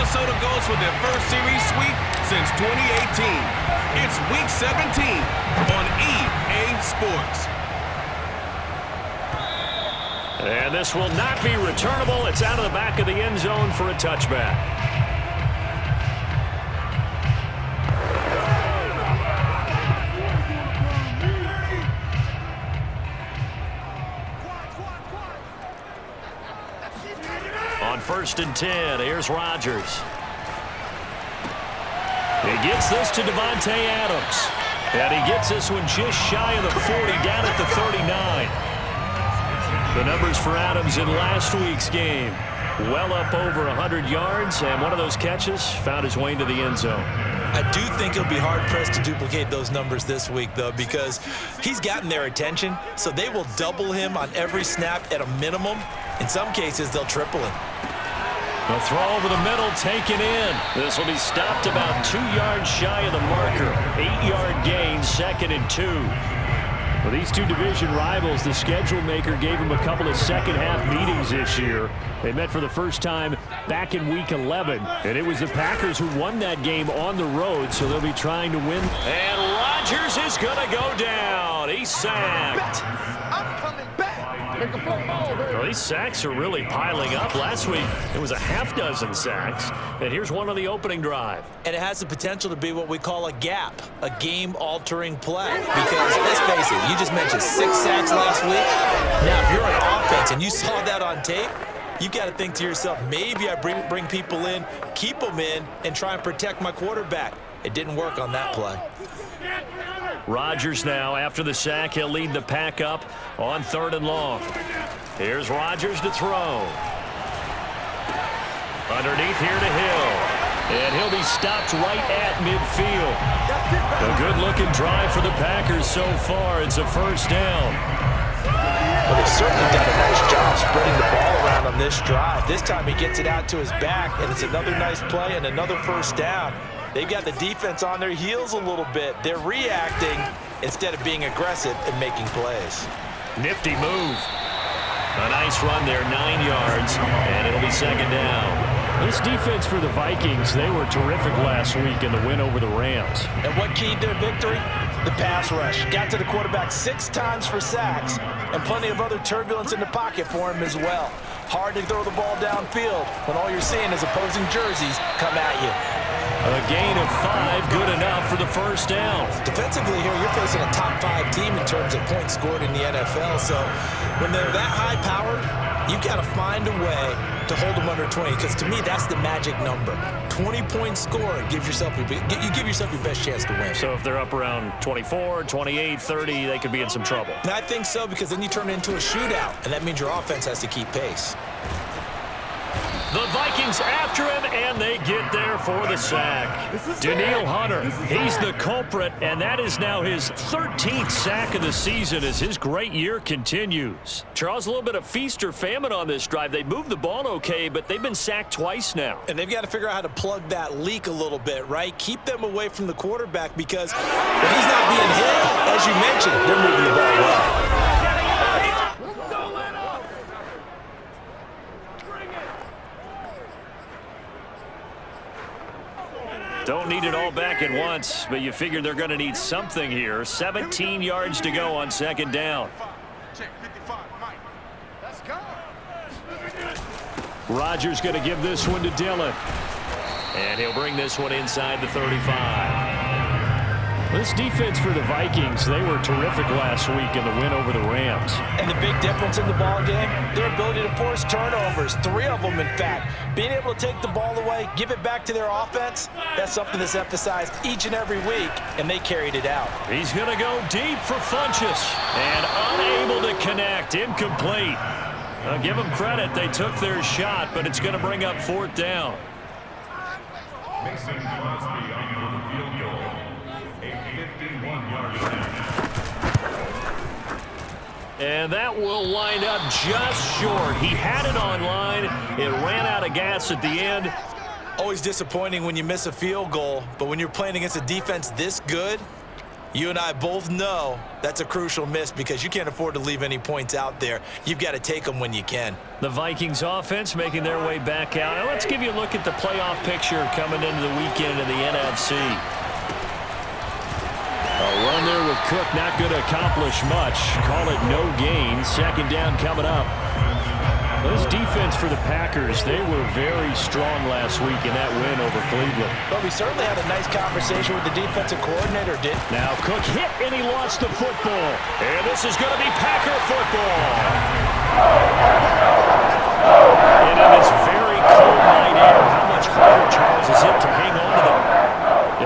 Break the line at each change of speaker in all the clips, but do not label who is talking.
Minnesota goes for their first series sweep since 2018. It's Week 17 on EA Sports.
And this will not be returnable. It's out of the back of the end zone for a touchback. On 1st and 10, here's Rodgers. He gets this to Davante Adams. And he gets this one just shy of the 40, down at the 39. The numbers for Adams in last week's game. Well up over 100 yards, and one of those catches found his way into the end zone.
I do think he'll be hard-pressed to duplicate those numbers this week, though, because he's gotten their attention, so they will double him on every snap at a minimum. In some cases, they'll triple him.
The throw over the middle, taken in. This will be stopped about 2 yards shy of the marker. 8-yard gain, 2nd and 2. For these two division rivals, the schedule maker gave them a couple of second-half meetings this year. They met for the first time back in Week 11, and it was the Packers who won that game on the road, so they'll be trying to win. And Rodgers is going to go down. He's sacked.
I'm coming back.
Well, these sacks are really piling up. Last week, it was a half dozen sacks, and here's one on the opening drive.
And it has the potential to be what we call a gap, a game-altering play. Because, let's face it, you just mentioned 6 sacks last week. Now, if you're an offense and you saw that on tape, you've got to think to yourself, maybe I bring people in, keep them in, and try and protect my quarterback. It didn't work on that play.
Rodgers now, after the sack, he'll lead the pack up on 3rd and long. Here's Rodgers to throw. Underneath here to Hill. And he'll be stopped right at midfield. A good-looking drive for the Packers so far. It's a 1st down.
Well, they've certainly done a nice job spreading the ball around on this drive. This time he gets it out to his back, and it's another nice play and another 1st down. They've got the defense on their heels a little bit. They're reacting instead of being aggressive and making plays.
Nifty move. A nice run there, 9 yards, and it'll be 2nd down. This defense for the Vikings, they were terrific last week in the win over the Rams.
And what keyed their victory? The pass rush. Got to the quarterback 6 times for sacks, and plenty of other turbulence in the pocket for him as well. Hard to throw the ball downfield when all you're seeing is opposing jerseys come at you.
A gain of 5, good enough for the 1st down.
Defensively here, you're facing a top 5 team in terms of points scored in the NFL. So when they're that high-powered, you've got to find a way to hold them under 20. Because to me, that's the magic number. 20 points scored gives yourself you give yourself your best chance to win.
So if they're up around 24, 28, 30, they could be in some trouble.
And I think so, because then you turn it into a shootout, and that means your offense has to keep pace.
The Vikings after him, and they get there for the sack. Danielle Hunter, he's the culprit, and that is now his 13th sack of the season as his great year continues. Charles, a little bit of feast or famine on this drive. They moved the ball okay, but they've been sacked twice now.
And they've got to figure out how to plug that leak a little bit, right? Keep them away from the quarterback, because if he's not being hit, as you mentioned, they're moving the ball well.
Don't need it all back at once, but you figure they're going to need something here. 17 yards to go on 2nd down. Rodgers going to give this one to Dillon. And he'll bring this one inside the 35. This defense for the Vikings, they were terrific last week in the win over the Rams.
And the big difference in the ball game, their ability to force turnovers, 3 of them in fact. Being able to take the ball away, give it back to their offense, that's something that's emphasized each and every week, and they carried it out.
He's going to go deep for Funchess, and unable to connect, incomplete. I'll give them credit, they took their shot, but it's going to bring up 4th down. And that will line up just short. He had it on line. It ran out of gas at the end.
Always disappointing when you miss a field goal, but when you're playing against a defense this good, You and I both know that's a crucial miss because you can't afford to leave any points out there. You've got to take them when you can.
The Vikings offense making their way back out. Now let's give you a look at the playoff picture coming into the weekend in the NFC. A run there with Cook, not going to accomplish much. Call it no gain. Second down coming up. This defense for the Packers, they were very strong last week in that win over Cleveland.
But we certainly had a nice conversation with the defensive coordinator, did.
Now Cook hit and he lost the football. And this is going to be Packer football. And in this very cold night air, how much harder, Charles, is it to hang on to them?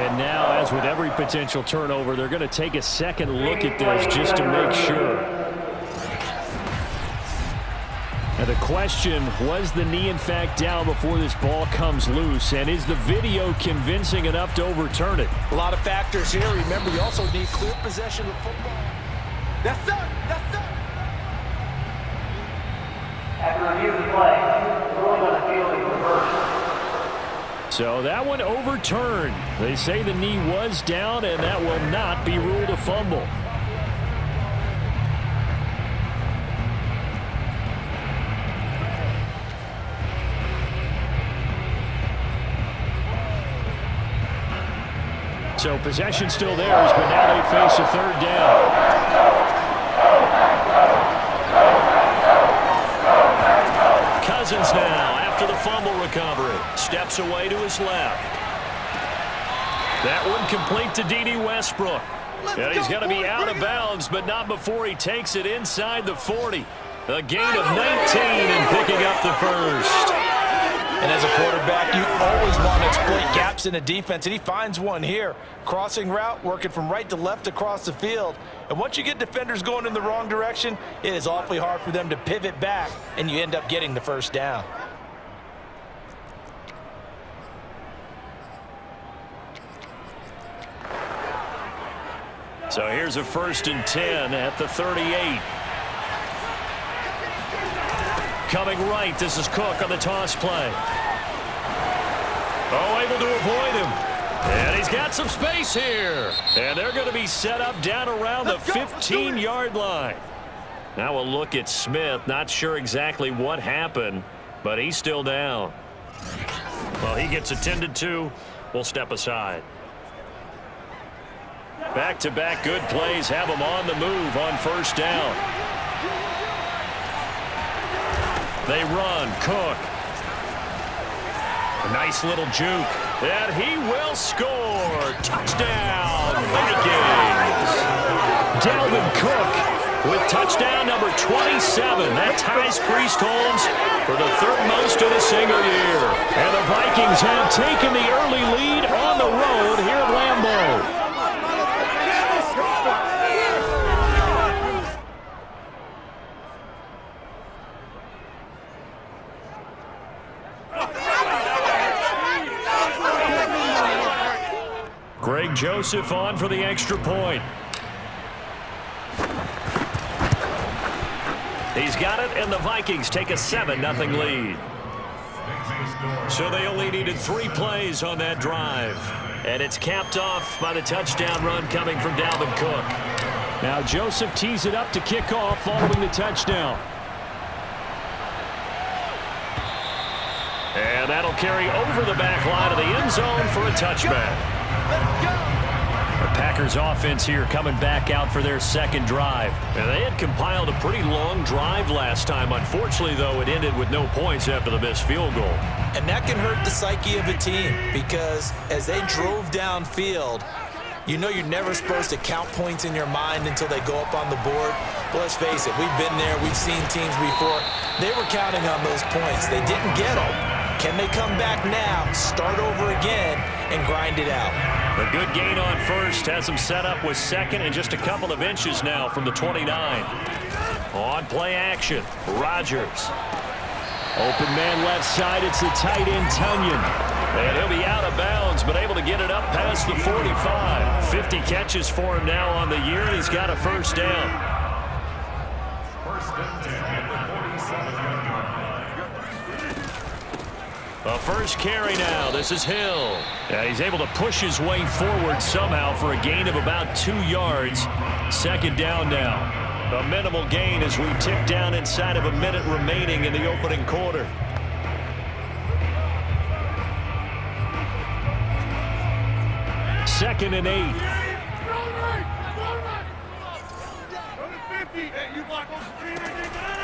And now, as with every potential turnover, they're going to take a second look at this just to make sure. Now the question, was the knee in fact down before this ball comes loose? And is the video convincing enough to overturn it?
A lot of factors here. Remember, you also need clear possession of football.
Yes, sir. Yes, sir.
After review of the play, ruling on the field is reversed.
So that one overturned. They say the knee was down, and that will not be ruled a fumble. So possession still theirs, but now they face a third down. Cousins now, after the fumble recovery, steps away to his left. That one complete to D.D. Westbrook. And he's going to be out of bounds, but not before he takes it inside the 40. A gain of 19 and picking up the first.
And as a quarterback, you always want to exploit gaps in a defense, and he finds one here. Crossing route, working from right to left across the field. And once you get defenders going in the wrong direction, it is awfully hard for them to pivot back, and you end up getting the first down.
So here's a 1st and 10 at the 38. Coming right, this is Cook on the toss play. Oh, able to avoid him. And he's got some space here. And they're going to be set up down around the 15-yard line. Now we'll look at Smith. Not sure exactly what happened, but he's still down. Well, he gets attended to. We'll step aside. Back-to-back good plays have him on the move on 1st down. They run. Cook. A nice little juke. And he will score. Touchdown, Vikings. Dalvin Cook with touchdown number 27. That ties Priest Holmes for the 3rd most in a single year. And the Vikings have taken the early lead on the road here at Lambeau. Greg Joseph on for the extra point. He's got it, and the Vikings take a 7-0 lead. So they only needed 3 plays on that drive. And it's capped off by the touchdown run coming from Dalvin Cook. Now Joseph tees it up to kick off following the touchdown. And that'll carry over the back line of the end zone for a touchback. The Packers offense here coming back out for their 2nd drive. And they had compiled a pretty long drive last time. Unfortunately, though, it ended with no points after the missed field goal.
And that can hurt the psyche of a team because as they drove downfield, you know you're never supposed to count points in your mind until they go up on the board. But let's face it, we've been there. We've seen teams before. They were counting on those points. They didn't get them. Can they come back now, start over again, and grind it out?
A good gain on 1st has them set up with 2nd and just a couple of inches now from the 29. On play action, Rodgers. Open man left side, it's the tight end Tunyon. And he'll be out of bounds, but able to get it up past the 45. 50 catches for him now on the year, and he's got a 1st down. 1st and 10 at the 47-yard line. A first carry now. This is Hill. He's able to push his way forward somehow for a gain of about 2 yards. Second down now. A minimal gain as we tick down inside of a minute remaining in the opening quarter. Second and 8.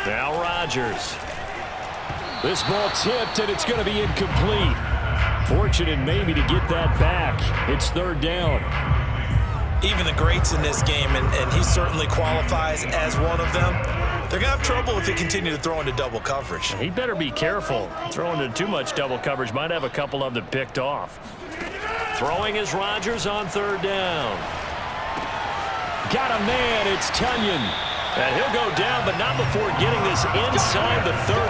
Now Rodgers. This ball tipped, and it's going to be incomplete. Fortunate maybe to get that back. It's third down.
Even the greats in this game, and he certainly qualifies as one of them, they're going to have trouble if they continue to throw into double coverage.
He better be careful. Throwing into too much double coverage might have a couple of them picked off. Throwing is Rodgers on third down. Got a man. It's Tunyon. And he'll go down, but not before getting this inside the 30.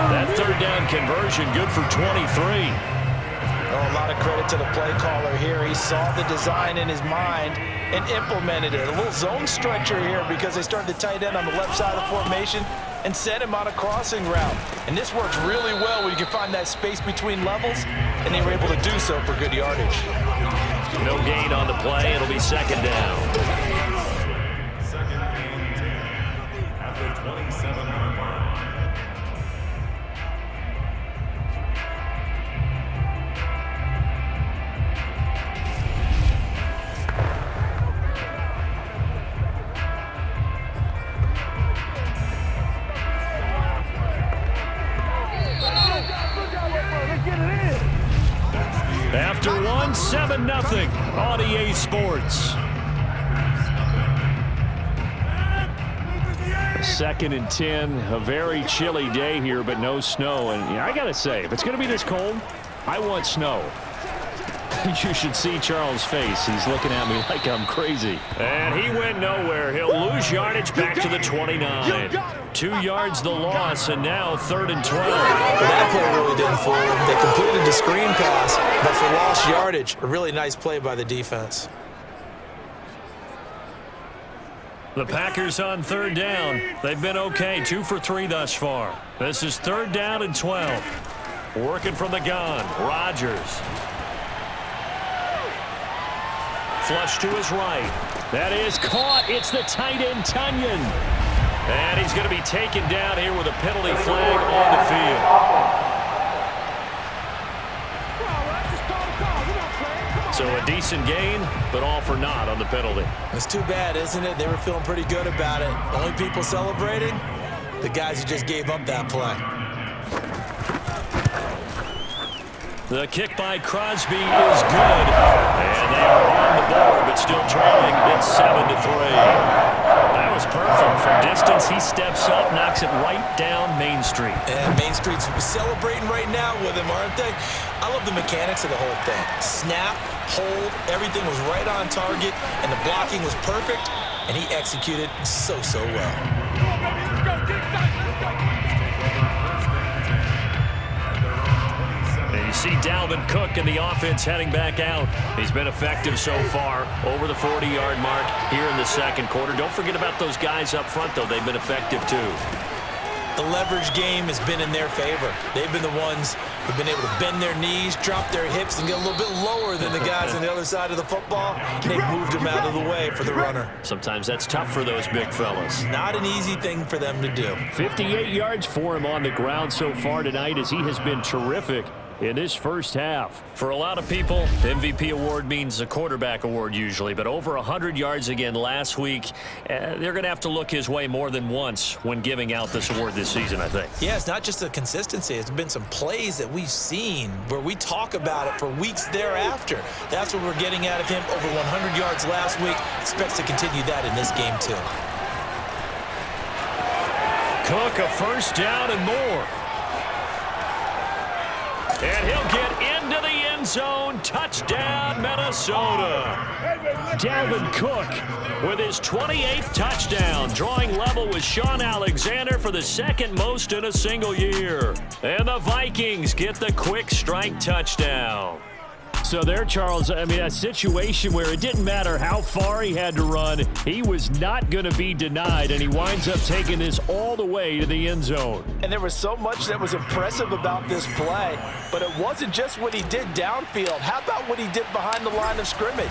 That third down conversion good for 23.
Oh, a lot of credit to the play caller here. He saw the design in his mind and implemented it. A little zone stretcher here because they started the tight end on the left side of the formation and sent him on a crossing route. And this works really well when you can find that space between levels, and they were able to do so for good yardage.
No gain on the play. It'll be second down.
Second and 10 at the 27-yard line.
After one, 7-0 on EA Sports. Second and 10, a very chilly day here, but no snow. And I got to say, if it's going to be this cold, I want snow. You should see Charles' face. He's looking at me like I'm crazy. And he went nowhere. He'll lose yardage back to the 29. 2 yards the loss, and now third and 12.
That play really didn't fool them. They completed the screen pass, but for lost yardage, a really nice play by the defense.
The Packers on third down. They've been okay, 2 for 3 thus far. This is third down and 12. Working from the gun, Rodgers. Flush to his right. That is caught. It's the tight end, Tunyon. And he's going to be taken down here with a penalty flag on the field. So a decent gain, but all for naught on the penalty.
It's too bad, isn't it? They were feeling pretty good about it. The only people celebrating, the guys who just gave up that play.
The kick by Crosby is good. And they are on the board, but still trailing. It's 7-3. That was perfect. From distance, he steps up, knocks it right down Main Street.
And Main Street's celebrating right now with him, aren't they? I love the mechanics of the whole thing. Snap, hold, everything was right on target, and the blocking was perfect, and he executed so well.
You see Dalvin Cook and the offense heading back out. He's been effective so far, over the 40-yard mark here in the second quarter. Don't forget about those guys up front, though. They've been effective, too.
The leverage game has been in their favor. They've been the ones who've been able to bend their knees, drop their hips, and get a little bit lower than the guys on the other side of the football. And they've moved them out of the way for the runner.
Sometimes that's tough for those big fellas.
Not an easy thing for them to do.
58 yards for him on the ground so far tonight, as he has been terrific in this first half. For a lot of people, the MVP award means a quarterback award usually, but over 100 yards again last week, they're going to have to look his way more than once when giving out this award this season, I think.
Yeah, it's not just the consistency. It's been some plays that we've seen where we talk about it for weeks thereafter. That's what we're getting out of him. Over 100 yards last week. Expects to continue that in this game, too.
Cook, a first down and more. And he'll get into the end zone. Touchdown, Minnesota. Dalvin Cook with his 28th touchdown, drawing level with Sean Alexander for the second most in a single year. And the Vikings get the quick strike touchdown. So there, Charles, I mean, a situation where it didn't matter how far he had to run, he was not going to be denied, and he winds up taking this all the way to the end zone.
And there was so much that was impressive about this play, but it wasn't just what he did downfield. How about what he did behind the line of scrimmage?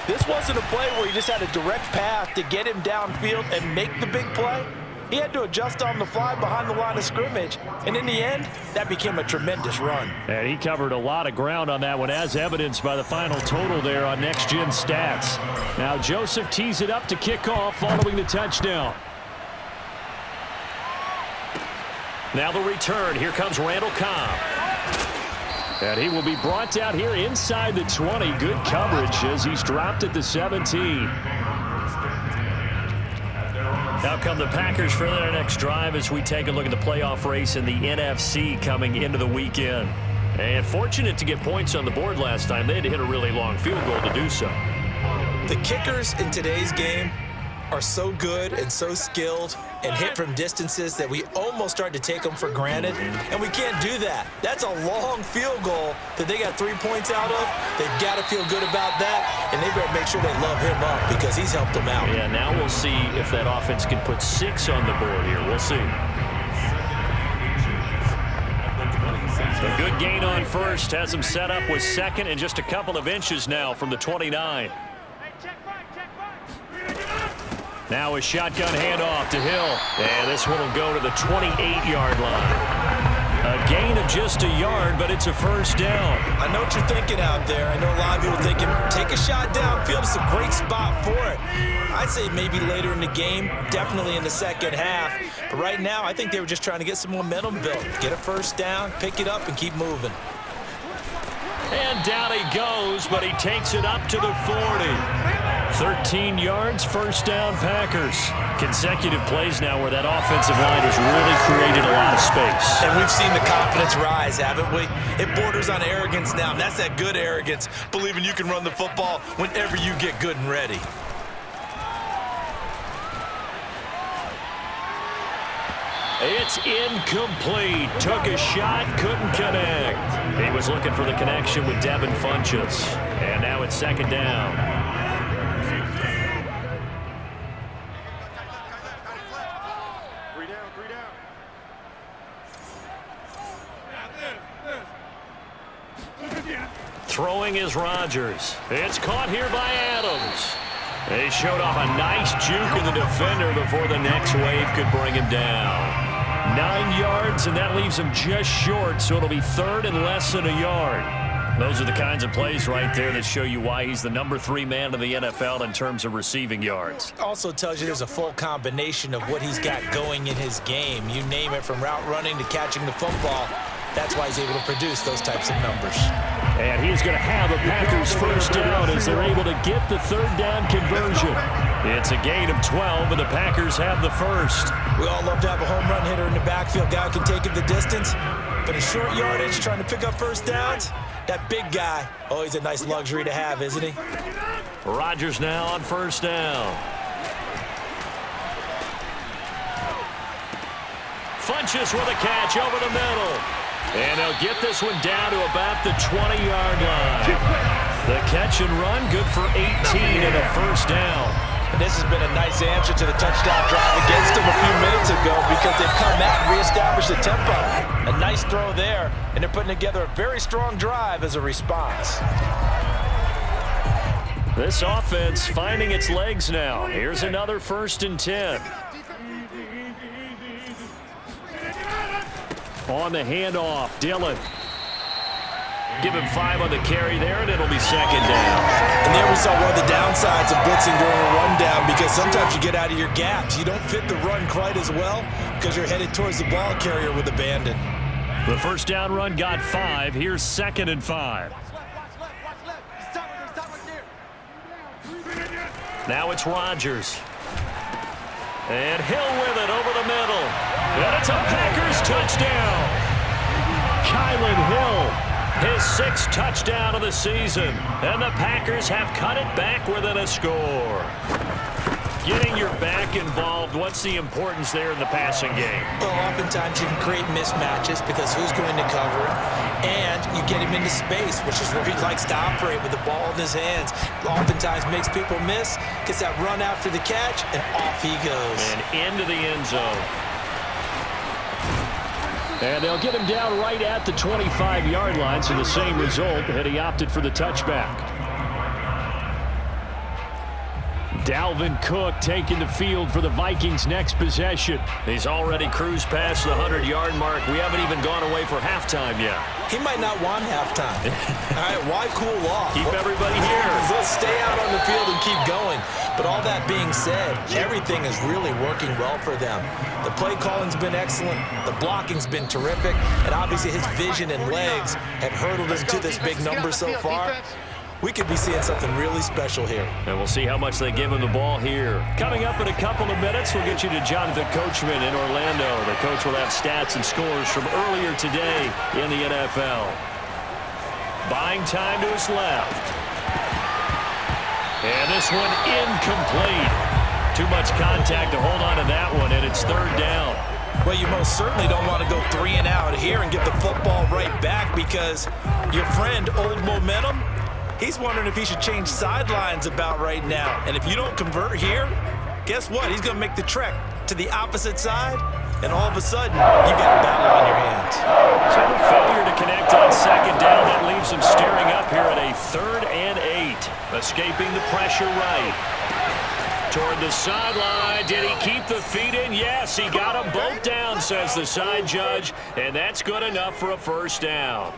This wasn't a play where he just had a direct path to get him downfield and make the big play. He had to adjust on the fly behind the line of scrimmage, and in the end, that became a tremendous run.
And he covered a lot of ground on that one, as evidenced by the final total there on Next Gen Stats. Now Joseph tees it up to kick off following the touchdown. Now the return. Here comes Randall Cobb. And he will be brought down here inside the 20. Good coverage as he's dropped at the 17. Now come the Packers for their next drive as we take a look at the playoff race in the NFC coming into the weekend. And fortunate to get points on the board last time. They had to hit a really long field goal to do so.
The kickers in today's game are so good and so skilled and hit from distances that we almost start to take them for granted, and we can't do that. That's a long field goal that they got 3 points out of. They've got to feel good about that, and they better make sure they love him up because he's helped them out.
Yeah, now we'll see if that offense can put 6 on the board here. We'll see. A good gain on first has him set up with second and just a couple of inches now from the 29. Now a shotgun handoff to Hill. And this one will go to the 28-yard line. A gain of just a yard, but it's a first down.
I know what you're thinking out there. I know a lot of people thinking, take a shot downfield. It's a great spot for it. I'd say maybe later in the game, definitely in the second half. But right now, I think they were just trying to get some momentum built. Get a first down, pick it up, and keep moving.
And down he goes, but he takes it up to the 40. 13 yards, first down, Packers. Consecutive plays now where that offensive line has really created a lot of space.
And we've seen the confidence rise, haven't we? It borders on arrogance now, and that's that good arrogance, believing you can run the football whenever you get good and ready.
It's incomplete. Took a shot, couldn't connect. He was looking for the connection with Devin Funchess. And now it's second down. Throwing is Rodgers. It's caught here by Adams. They showed off a nice juke in the defender before the next wave could bring him down. 9 yards, and that leaves him just short, so it'll be third and less than a yard. Those are the kinds of plays right there that show you why he's the number 3 man in the NFL in terms of receiving yards.
Also tells you there's a full combination of what he's got going in his game. You name it, from route running to catching the football. That's why he's able to produce those types of numbers.
And he's going to have a Packers first down as they're able to get the third down conversion. It's a gain of 12, and the Packers have the first.
We all love to have a home run hitter in the backfield. Guy who can take it the distance. But in short yardage, trying to pick up first downs, that big guy, always a nice luxury to have, isn't he?
Rodgers now on first down. Funchess with a catch over the middle. And they'll get this one down to about the 20-yard line. The catch and run, good for 18 and a first down.
And this has been a nice answer to the touchdown drive against them a few minutes ago because they've come out and reestablished the tempo. A nice throw there, and they're putting together a very strong drive as a response.
This offense finding its legs now. Here's another 1st and 10. On the handoff, Dillon. Give him 5 on the carry there, and it'll be second down.
And there we saw one of the downsides of blitzing during a rundown because sometimes you get out of your gaps. You don't fit the run quite as well because you're headed towards the ball carrier with abandon.
The first down run got 5. Here's 2nd and 5. Now it's Rodgers. And Hill with it over the middle. And it's a Packers touchdown. Kylan Hill, his 6th touchdown of the season. And the Packers have cut it back within a score. Getting your back involved, what's the importance there in the passing game?
Well, oftentimes you can create mismatches because who's going to cover it? And you get him into space, which is where he likes to operate with the ball in his hands. Oftentimes makes people miss, gets that run after the catch, and off he goes.
And into the end zone. And they'll get him down right at the 25-yard line, so the same result, and he opted for the touchback. Dalvin Cook taking the field for the Vikings' next possession. He's already cruised past the 100-yard mark. We haven't even gone away for halftime yet.
He might not want halftime. All right, why cool off?
Keep everybody here.
Let's stay out on the field and keep going. But all that being said, everything is really working well for them. The play calling's been excellent. The blocking's been terrific. And obviously his vision and legs have hurdled him to this big number so far. We could be seeing something really special here.
And we'll see how much they give him the ball here. Coming up in a couple of minutes, we'll get you to Jonathan Coachman in Orlando. The coach will have stats and scores from earlier today in the NFL. Buying time to his left. And this one incomplete. Too much contact to hold on to that one, and it's third down.
Well, you most certainly don't want to go 3 and out here and get the football right back because your friend, Old Momentum, he's wondering if he should change sidelines about right now. And if you don't convert here, guess what? He's going to make the trek to the opposite side, and all of a sudden, you got a battle on your hands.
So a failure to connect on second down. That leaves him staring up here at a 3rd and 8. Escaping the pressure right. Toward the sideline. Did he keep the feet in? Yes, he got them both down, says the side judge, and that's good enough for a first down.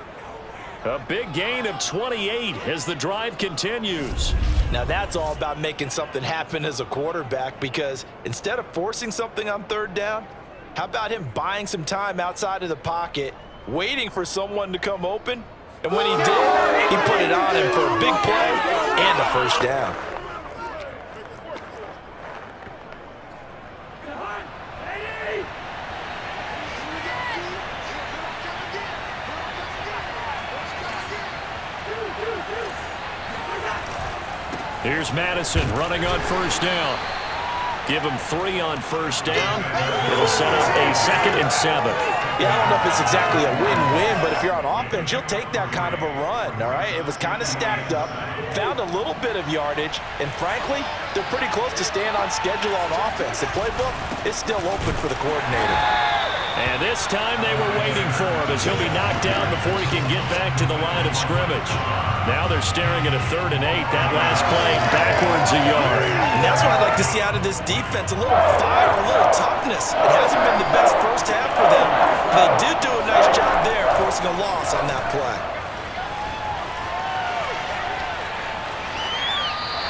A big gain of 28 as the drive continues.
Now that's all about making something happen as a quarterback, because instead of forcing something on 3rd down, how about him buying some time outside of the pocket, waiting for someone to come open? And when he did, he put it on him for a big play and a first down.
Here's Madison running on first down. Give him 3 on first down. It'll set up a 2nd and 7.
Yeah, I don't know if it's exactly a win-win, but if you're on offense, you'll take that kind of a run, all right? It was kind of stacked up, found a little bit of yardage, and frankly, they're pretty close to staying on schedule on offense. The playbook is still open for the coordinator.
And this time they were waiting for him as he'll be knocked down before he can get back to the line of scrimmage. Now they're staring at a 3rd and 8. That last play backwards a yard.
And that's what I'd like to see out of this defense, a little fire, a little toughness. It hasn't been the best first half for them. They did do a nice job there forcing a loss on that play.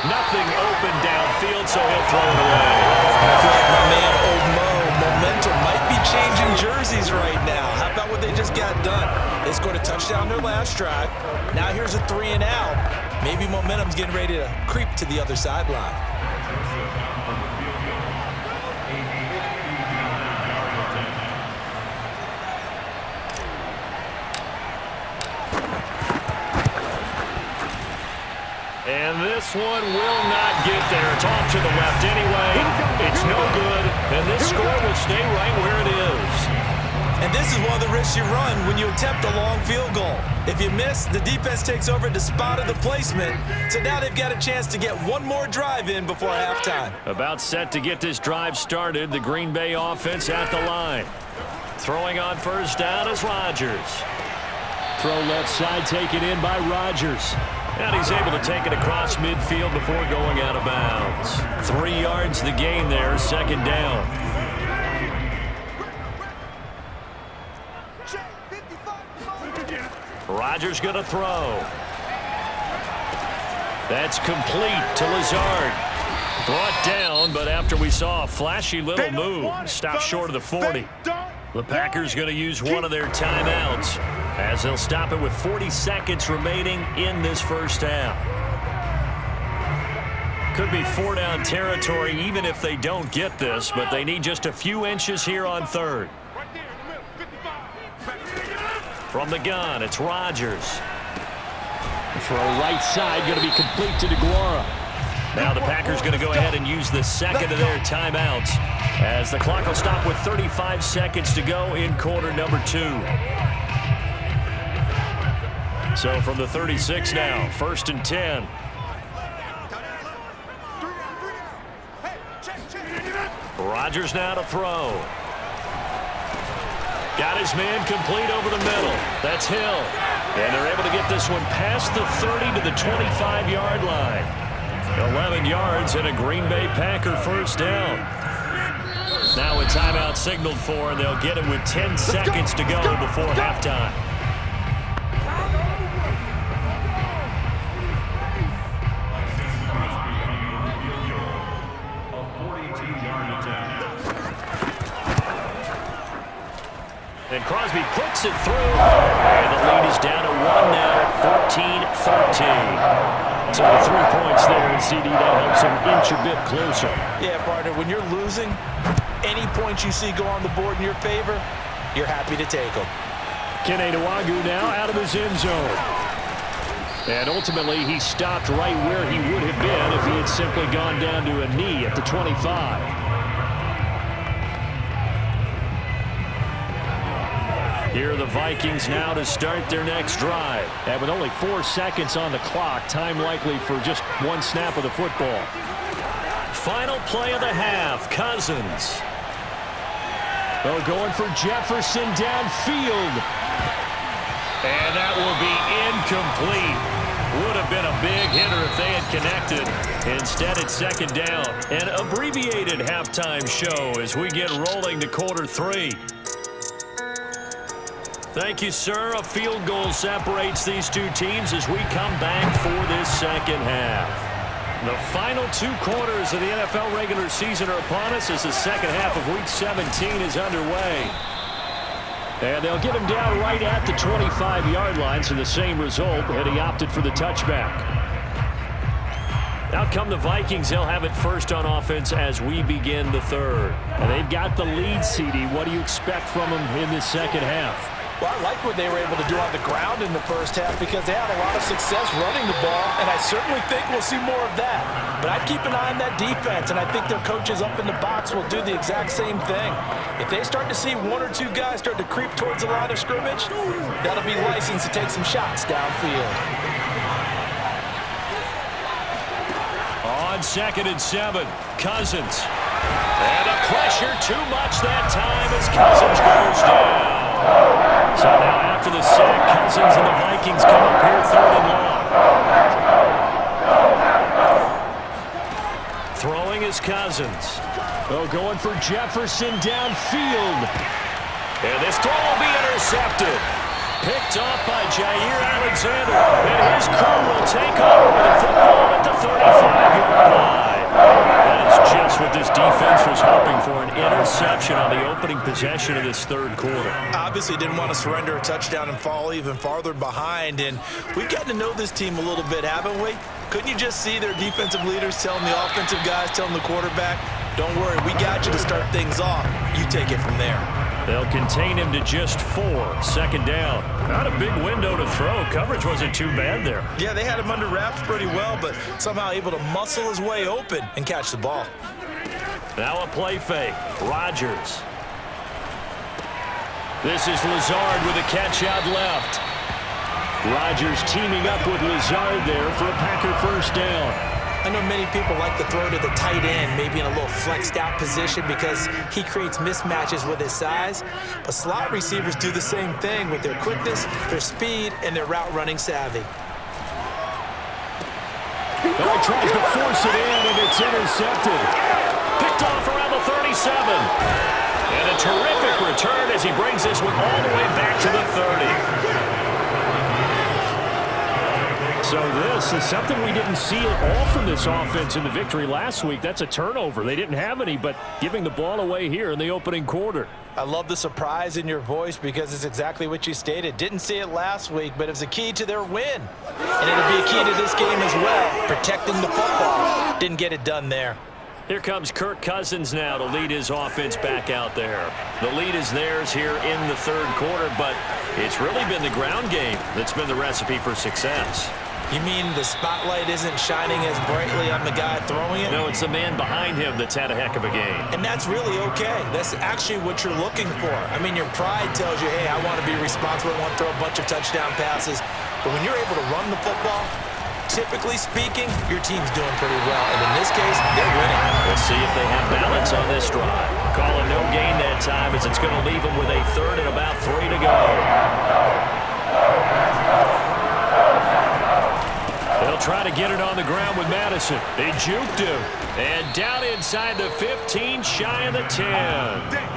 Nothing open downfield, so he'll throw it away.
And I feel like my man, Old Mo, Momentum, might be changing jerseys right now. How about what they just got done? They scored a touchdown their last drive. Now here's a 3 and out. Maybe Momentum's getting ready to creep to the other sideline.
And this one will not get there. It's off to the left anyway. It's no good, and this score will stay right where it is.
And this is one of the risks you run when you attempt a long field goal. If you miss, the defense takes over the spot of the placement. So now they've got a chance to get one more drive in before halftime.
About set to get this drive started. The Green Bay offense at the line. Throwing on first down is Rodgers. Throw left side taken in by Rodgers. And he's able to take it across midfield before going out of bounds. 3 yards the gain there, 2nd down. Rodgers going to throw. That's complete to Lazard. Brought down, but after we saw a flashy little move, stopped short of the 40. The Packers going to use one of their timeouts as they'll stop it with 40 seconds remaining in this first half. Could be 4-down territory even if they don't get this, but they need just a few inches here on 3rd. From the gun, it's Rodgers. Throw right side, going to be complete to DeGuara. Now the Packers going to go ahead and use the 2nd of their timeouts as the clock will stop with 35 seconds to go in quarter number 2. So from the 36 now, 1st and 10. Rodgers now to throw. Got his man complete over the middle. That's Hill. And they're able to get this one past the 30 to the 25-yard line. 11 yards and a Green Bay Packer first down. Now a timeout signaled for, and they'll get it with 10 seconds to go before halftime. And Crosby puts it through. And the lead is down to 1 now, 14-13. So with 3 points there, and CD, that helps them inch a bit closer.
Yeah, partner, when you're losing, any points you see go on the board in your favor, you're happy to take them.
Kene Nwangwu now out of his end zone. And ultimately, he stopped right where he would have been if he had simply gone down to a knee at the 25. Here are the Vikings now to start their next drive. And with only 4 seconds on the clock, time likely for just one snap of the football. Final play of the half, Cousins. Oh, going for Jefferson downfield. And that will be incomplete. Would have been a big hitter if they had connected. Instead, it's 2nd down. An abbreviated halftime show as we get rolling to quarter 3. Thank you, sir. A field goal separates these two teams as we come back for this second half. The final 2 quarters of the NFL regular season are upon us as the second half of Week 17 is underway. And they'll get him down right at the 25-yard line, so the same result, and he opted for the touchback. Out come the Vikings. They'll have it first on offense as we begin the third. And they've got the lead, CD. What do you expect from them in this second half?
Well, I like what they were able to do on the ground in the first half because they had a lot of success running the ball, and I certainly think we'll see more of that. But I'd keep an eye on that defense, and I think their coaches up in the box will do the exact same thing. If they start to see 1 or 2 guys start to creep towards the line of scrimmage, that'll be license to take some shots downfield.
On 2nd and 7, Cousins. And a pressure too much that time as Cousins goes down. So now after the sack, Cousins and the Vikings come up here 3rd and long. Throwing is Cousins. Oh, going for Jefferson downfield. And this throw will be intercepted. Picked off by Jair Alexander. And his crew will take over with the football at the 35-yard line. That is just what this defense was hoping for, an interception on the opening possession of this 3rd quarter.
Obviously didn't want to surrender a touchdown and fall even farther behind, and we've gotten to know this team a little bit, haven't we? Couldn't you just see their defensive leaders telling the offensive guys, telling the quarterback, don't worry, we got you to start things off. You take it from there.
They'll contain him to just 4, 2nd down. Not a big window to throw. Coverage wasn't too bad there.
Yeah, they had him under wraps pretty well, but somehow able to muscle his way open and catch the ball.
Now a play fake. Rodgers. This is Lazard with a catch out left. Rodgers teaming up with Lazard there for a Packer first down.
I know many people like to throw to the tight end, maybe in a little flexed out position because he creates mismatches with his size. But slot receivers do the same thing with their quickness, their speed, and their route running savvy.
Oh, he tries to force it in, and it's intercepted. Picked off around the 37. And a terrific return as he brings this one all the way back to the 30. So this is something we didn't see at all from this offense in the victory last week. That's a turnover. They didn't have any, but giving the ball away here in the opening quarter.
I love the surprise in your voice because it's exactly what you stated. Didn't see it last week, but it was a key to their win. And it'll be a key to this game as well, protecting the football. Didn't get it done there.
Here comes Kirk Cousins now to lead his offense back out there. The lead is theirs here in the 3rd quarter, but it's really been the ground game that's been the recipe for success.
You mean the spotlight isn't shining as brightly on the guy throwing it?
No, it's the man behind him that's had a heck of a game.
And that's really okay. That's actually what you're looking for. I mean, your pride tells you, hey, I want to be responsible. I want to throw a bunch of touchdown passes. But when you're able to run the football, typically speaking, your team's doing pretty well. And in this case, they're winning.
We'll see if they have balance on this drive. Calling no gain that time as it's going to leave them with a third and about 3 to go. They'll try to get it on the ground with Madison. They juked him. And down inside the 15, shy of the 10.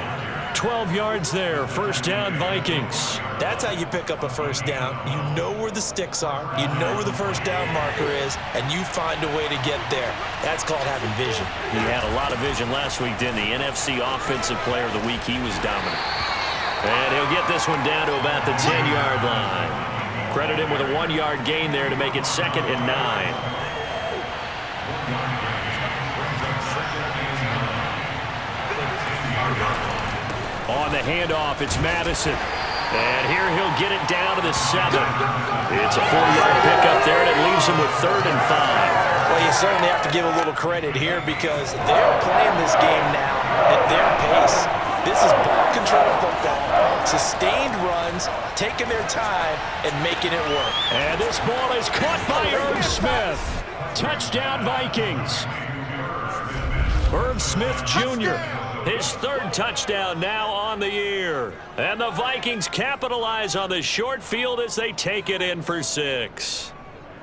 12 yards there, first down Vikings.
That's how you pick up a first down. You know where the sticks are, you know where the first down marker is, and you find a way to get there. That's called having vision.
He had a lot of vision last week, didn't he? NFC Offensive Player of the Week, he was dominant. And he'll get this one down to about the 10-yard line. Credit him with a 1-yard gain there to make it 2nd and 9. On the handoff, it's Madison. And here he'll get it down to the 7. It's a 4-yard pickup there, and it leaves him with 3rd and 5.
Well, you certainly have to give a little credit here because they're playing this game now at their pace. This is ball control football, sustained runs, taking their time, and making it work.
And this ball is caught by Irv Smith. Touchdown, Vikings. Irv Smith Jr., his 3rd touchdown now on the year. And the Vikings capitalize on the short field as they take it in for 6.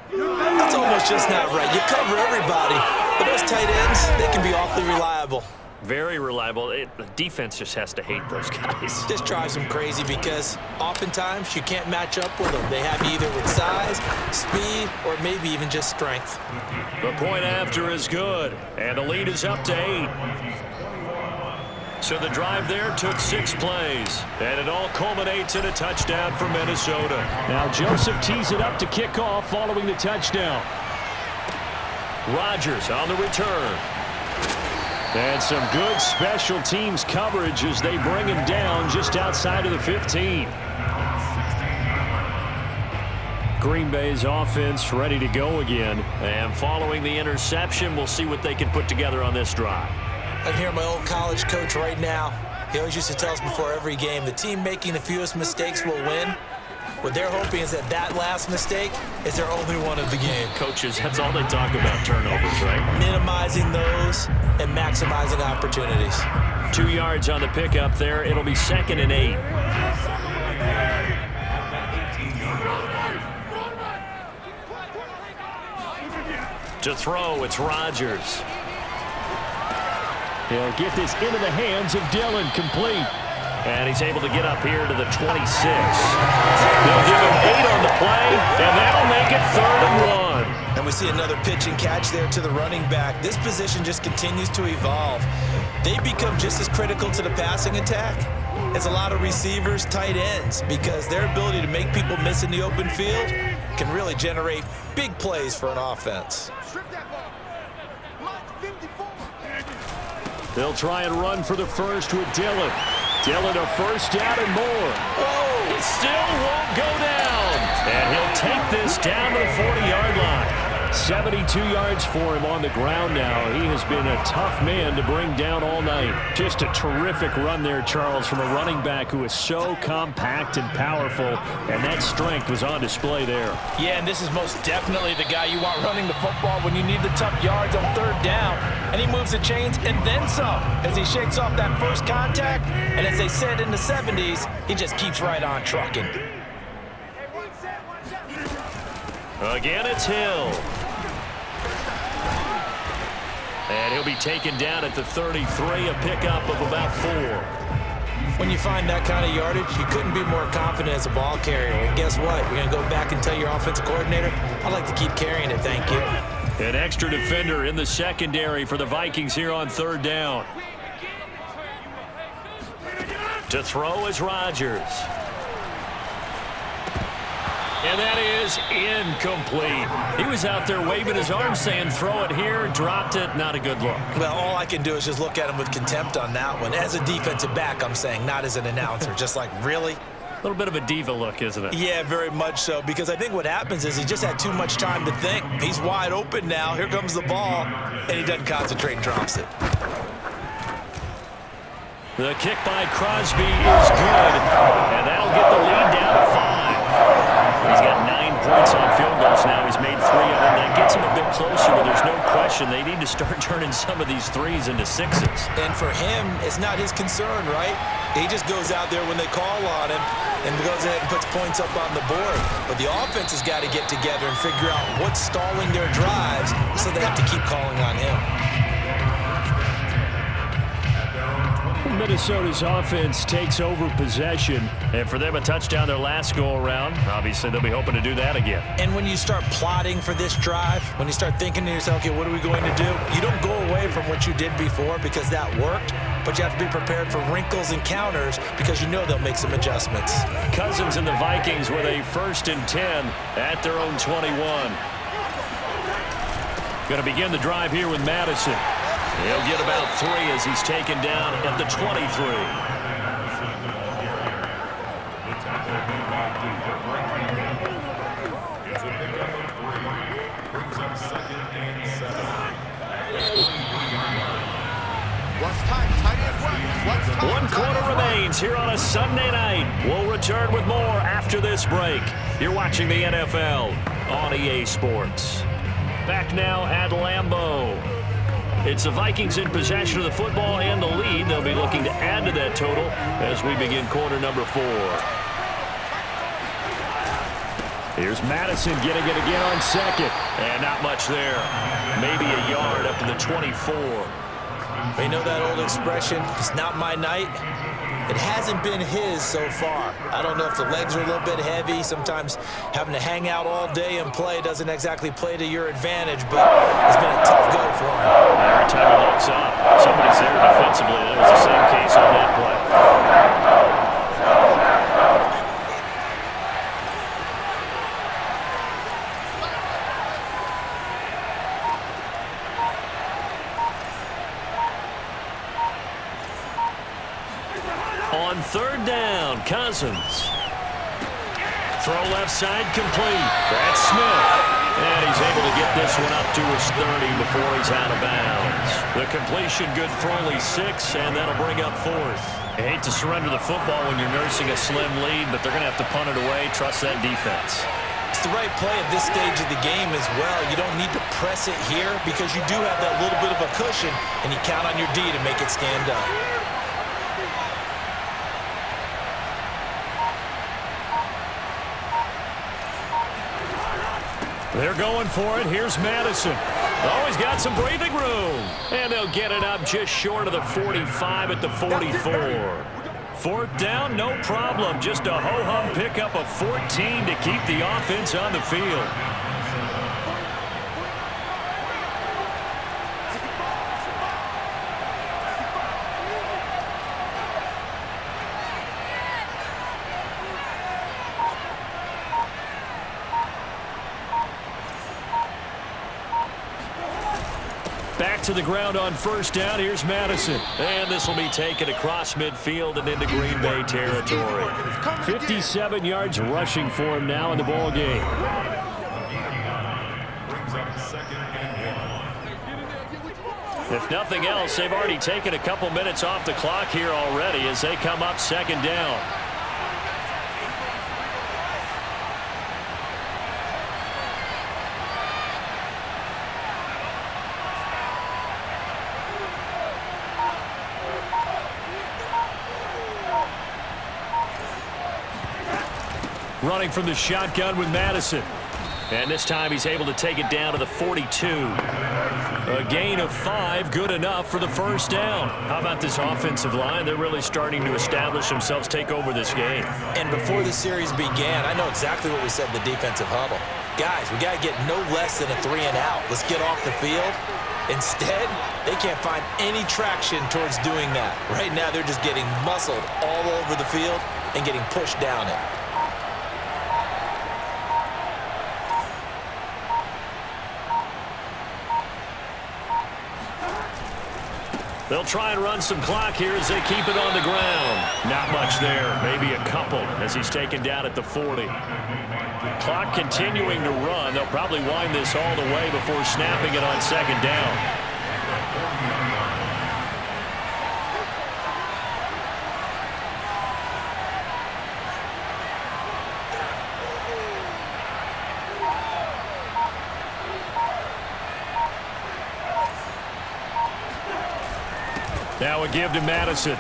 That's almost just not right. You cover everybody, but those tight ends, they can be awfully reliable.
Very reliable. The defense just has to hate those guys.
This drives them crazy because oftentimes you can't match up with them. They have you either with size, speed, or maybe even just strength.
The point after is good, and the lead is up to 8. So the drive there took 6 plays, and it all culminates in a touchdown for Minnesota. Now Joseph tees it up to kick off following the touchdown. Rodgers on the return. And some good special teams coverage as they bring him down just outside of the 15. Green Bay's offense ready to go again. And following the interception, we'll see what they can put together on this drive.
I hear my old college coach right now. He always used to tell us before every game, the team making the fewest mistakes will win. What they're hoping is that last mistake is their only one of the game.
Coaches, that's all they talk about, turnovers, right?
Minimizing those and maximizing opportunities.
2 yards on the pickup there. It'll be 2nd and 8. To throw, it's Rodgers. He'll get this into the hands of Dillon, complete. And he's able to get up here to the 26. They'll give him 8 on the play, and that'll make it 3rd and 1.
And we see another pitch and catch there to the running back. This position just continues to evolve. They become just as critical to the passing attack as a lot of receivers, tight ends, because their ability to make people miss in the open field can really generate big plays for an offense.
They'll try and run for the first with Dillon. Dillon a first down and more. Whoa, it still won't go down. And he'll take this down to the 40-yard line. 72 yards for him on the ground now. He has been a tough man to bring down all night. Just a terrific run there, Charles, from a running back who is so compact and powerful, and that strength was on display there.
Yeah, and this is most definitely the guy you want running the football when you need the tough yards on 3rd down. And he moves the chains and then some as he shakes off that first contact. And as they said in the 70s, he just keeps right on trucking.
Again, it's Hill. And he'll be taken down at the 33, a pickup of about 4.
When you find that kind of yardage, you couldn't be more confident as a ball carrier. And guess what? You're going to go back and tell your offensive coordinator, I'd like to keep carrying it, thank you.
An extra defender in the secondary for the Vikings here on 3rd down. To throw is Rodgers. And that is incomplete. He was out there waving his arm saying, throw it here, dropped it, not a good look.
Well, all I can do is just look at him with contempt on that one. As a defensive back, I'm saying, not as an announcer. Just like, really?
A little bit of a diva look, isn't it?
Yeah, very much so, because I think what happens is he just had too much time to think. He's wide open now. Here comes the ball, and he doesn't concentrate and drops it.
The kick by Crosby is good, and that'll get the lead down to 5. He's got 9 points on field goals now. He's made 3 of them. That gets him a bit closer, but there's no question they need to start turning some of these threes into 6s.
And for him, it's not his concern, right? He just goes out there when they call on him and goes ahead and puts points up on the board. But the offense has got to get together and figure out what's stalling their drives, so they have to keep calling on him.
Minnesota's offense takes over possession, and for them a touchdown their last go-around. Obviously, they'll be hoping to do that again.
And when you start plotting for this drive, when you start thinking to yourself, okay, what are we going to do? You don't go away from what you did before because that worked, but you have to be prepared for wrinkles and counters because you know they'll make some adjustments.
Cousins and the Vikings with a 1st and 10 at their own 21. Going to begin the drive here with Madison. He'll get about 3 as he's taken down at the 23. One quarter remains here on a Sunday night. We'll return with more after this break. You're watching the NFL on EA Sports. Back now at Lambeau. It's the Vikings in possession of the football and the lead. They'll be looking to add to that total as we begin quarter number 4. Here's Madison getting it again on 2nd. And not much there. Maybe a yard up to the 24.
You know that old expression, it's not my night? It hasn't been his so far. I don't know if the legs are a little bit heavy. Sometimes having to hang out all day and play doesn't exactly play to your advantage, but it's been a tough go for him.
Every time he looks up, somebody's there defensively. That was the same case on that play. On 3rd down, Cousins. Throw left side complete. That's Smith. And he's able to get this one up to his 30 before he's out of bounds. The completion good for only 6, and that'll bring up 4th. I hate to surrender the football when you're nursing a slim lead, but they're going to have to punt it away. Trust that defense.
It's the right play at this stage of the game as well. You don't need to press it here because you do have that little bit of a cushion, and you count on your D to make it stand up.
They're going for it. Here's Madison. Oh, he's got some breathing room. And they'll get it up just short of the 45 at the 44. 4th down, no problem. Just a ho-hum pickup of 14 to keep the offense on the field. Back to the ground on 1st down. Here's Madison. And this will be taken across midfield and into Green Bay territory. 57 yards rushing for him now in the ball game. If nothing else, they've already taken a couple minutes off the clock here already as they come up 2nd down. Running from the shotgun with Madison. And this time he's able to take it down to the 42. A gain of 5, good enough for the 1st down. How about this offensive line? They're really starting to establish themselves, take over this game.
And before the series began, I know exactly what we said in the defensive huddle. Guys, we got to get no less than a 3 and out. Let's get off the field. Instead, they can't find any traction towards doing that. Right now, they're just getting muscled all over the field and getting pushed down it.
They'll try and run some clock here as they keep it on the ground. Not much there, maybe a couple as he's taken down at the 40. Clock continuing to run. They'll probably wind this all the way before snapping it on 2nd down. Now a give to Madison.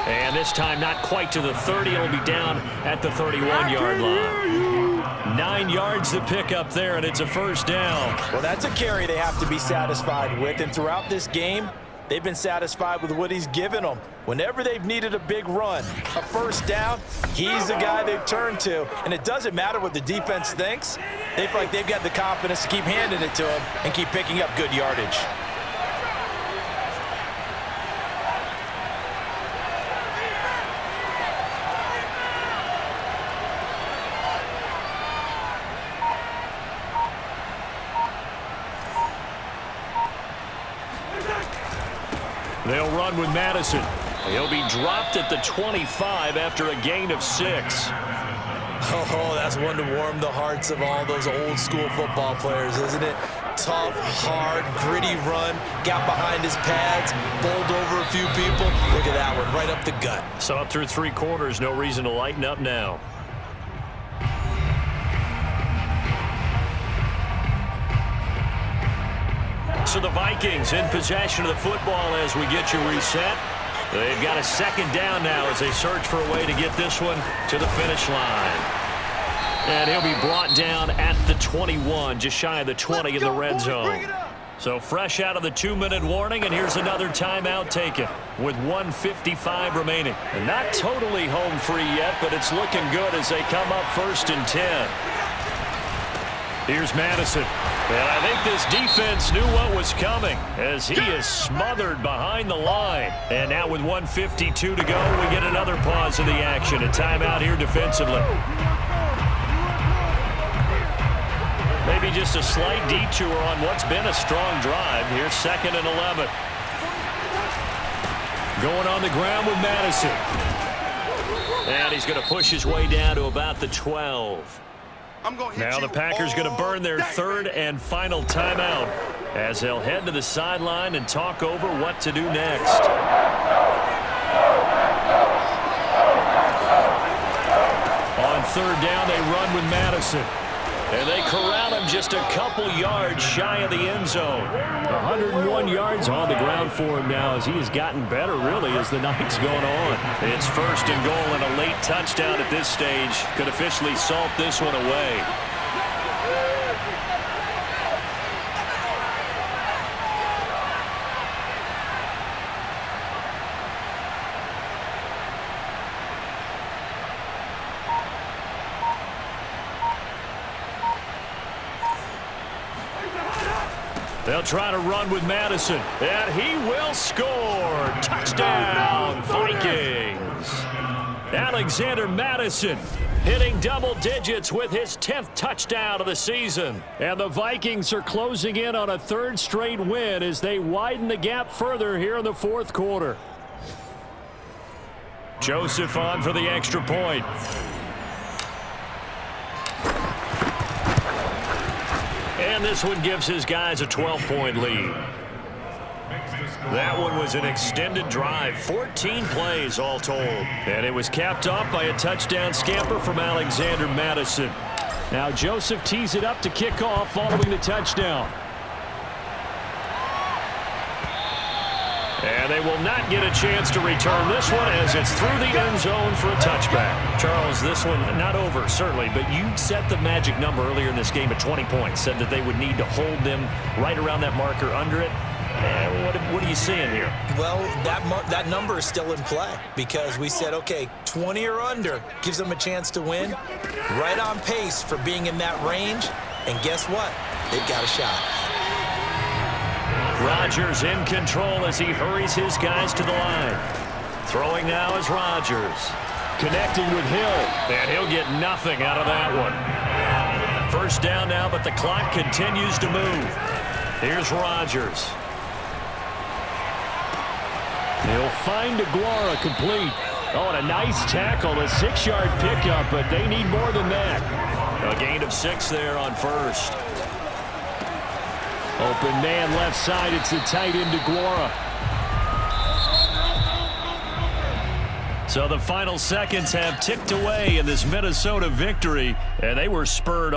And this time not quite to the 30. It'll be down at the 31-yard line. 9 yards to pick up there, and it's a first down.
Well, that's a carry they have to be satisfied with. And throughout this game, they've been satisfied with what he's given them. Whenever they've needed a big run, a first down, he's the guy they've turned to. And it doesn't matter what the defense thinks. They feel like they've got the confidence to keep handing it to him and keep picking up good yardage.
They'll run with Madison. He'll be dropped at the 25 after a gain of 6.
Oh, that's one to warm the hearts of all those old school football players, isn't it? Tough, hard, gritty run, got behind his pads, bowled over a few people. Look at that one, right up the gut.
So up through 3 quarters, no reason to lighten up now. So the Vikings in possession of the football as we get you reset. They've got a second down now as they search for a way to get this one to the finish line. And he'll be brought down at the 21, just shy of the 20 in the red zone. So fresh out of the 2-minute warning, and here's another timeout taken with 1:55 remaining. And not totally home free yet, but it's looking good as they come up 1st and 10. Here's Madison. And I think this defense knew what was coming as he is smothered behind the line. And now with 1:52 to go, we get another pause of the action. A timeout here defensively. Maybe just a slight detour on what's been a strong drive. Here's 2nd and 11. Going on the ground with Madison. And he's going to push his way down to about the 12. Now the Packers going to burn their 3rd and final timeout as they'll head to the sideline and talk over what to do next. On 3rd down, they run with Madison. And they corral him just a couple yards shy of the end zone. 101 yards on the ground for him now as he has gotten better, really, as the night's going on. It's 1st and goal and a late touchdown at this stage could officially salt this one away. They'll try to run with Madison, and he will score. Touchdown, Vikings. Alexander Madison hitting double digits with his 10th touchdown of the season. And the Vikings are closing in on a 3rd straight win as they widen the gap further here in the 4th quarter. Joseph on for the extra point. And this one gives his guys a 12-point lead. That one was an extended drive, 14 plays all told. And it was capped off by a touchdown scamper from Alexander Madison. Now Joseph tees it up to kick off following the touchdown. And they will not get a chance to return this one as it's through the end zone for a touchback. Charles, this one not over, certainly, but you set the magic number earlier in this game at 20 points, said that they would need to hold them right around that marker under it. What are you seeing here?
Well, that number is still in play because we said, okay, 20 or under gives them a chance to win. Right on pace for being in that range. And guess what? They've got a shot.
Rodgers in control as he hurries his guys to the line. Throwing now is Rodgers. Connecting with Hill, and he'll get nothing out of that one. 1st down now, but the clock continues to move. Here's Rodgers. He'll find Aguara complete. Oh, and a nice tackle, a 6-yard pickup, but they need more than that. A gain of 6 there on 1st. Open man left side. It's the tight end, Aguara. So the final seconds have ticked away in this Minnesota victory, and they were spurred